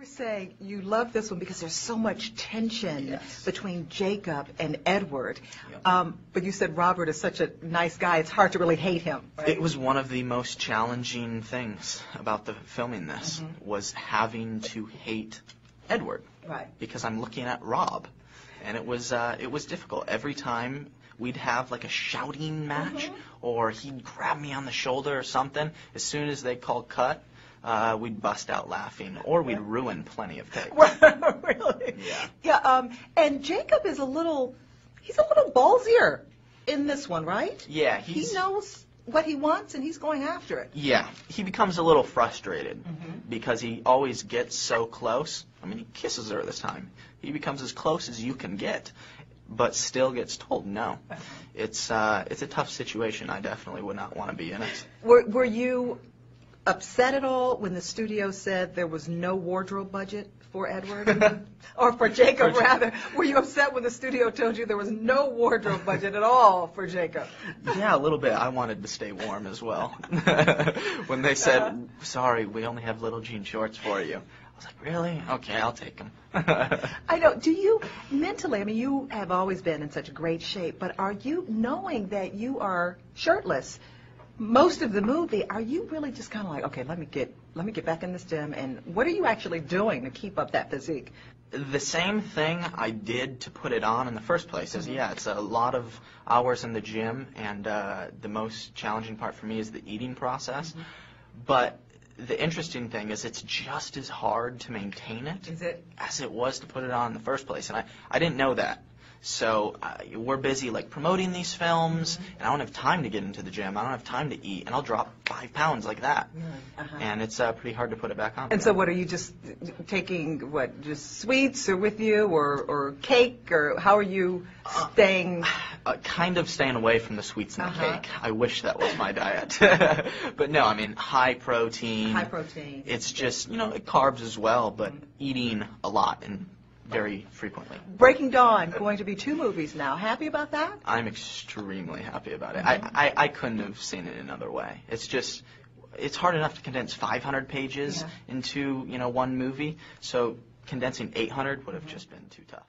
were saying you love this one because there's so much tension between Jacob and Edward. But you said Robert is such a nice guy, it's hard to really hate him. Right? It was one of the most challenging things about filming this, was having to hate Edward. Right. Because I'm looking at Rob. And it was difficult. Every time we'd have like a shouting match, or he'd grab me on the shoulder or something, as soon as they called cut, we'd bust out laughing, or we'd ruin plenty of takes. Really? Yeah. Yeah. And Jacob is he's a little ballsier in this one, right? Yeah. He knows what he wants, and he's going after it. Yeah. He becomes a little frustrated because he always gets so close. I mean, he kisses her this time. He becomes as close as you can get, but still gets told no. It's a tough situation. I definitely would not want to be in it. Were you upset at all when the studio said there was no wardrobe budget for Edward? Or for Jacob, rather. Were you upset when the studio told you there was no wardrobe budget at all for Jacob? Yeah, a little bit. I wanted to stay warm as well. When they said, sorry, we only have little jean shorts for you. I was like, really? Okay, I'll take them. I know. Do you mentally, I mean, you have always been in such great shape, but are you, knowing that you are shirtless most of the movie, are you really just kind of like, okay, let me get back in this gym, and what are you actually doing to keep up that physique? The same thing I did to put it on in the first place is, it's a lot of hours in the gym, and the most challenging part for me is the eating process. But the interesting thing is it's just as hard to maintain it as it was to put it on in the first place, and I didn't know that. So we're busy like promoting these films, and I don't have time to get into the gym. I don't have time to eat, and I'll drop 5 pounds like that. And it's pretty hard to put it back on. And so what, are you just taking, just sweets or with you, or cake, or how are you staying? Kind of staying away from the sweets and the cake. I wish that was my diet. But no, I mean, high protein. High protein. It's just, carbs as well, but eating a lot and very frequently. Breaking Dawn, going to be 2 movies now. Happy about that? I'm extremely happy about it. I couldn't have seen it another way. It's hard enough to condense 500 pages into, one movie, so condensing 800 would have just been too tough.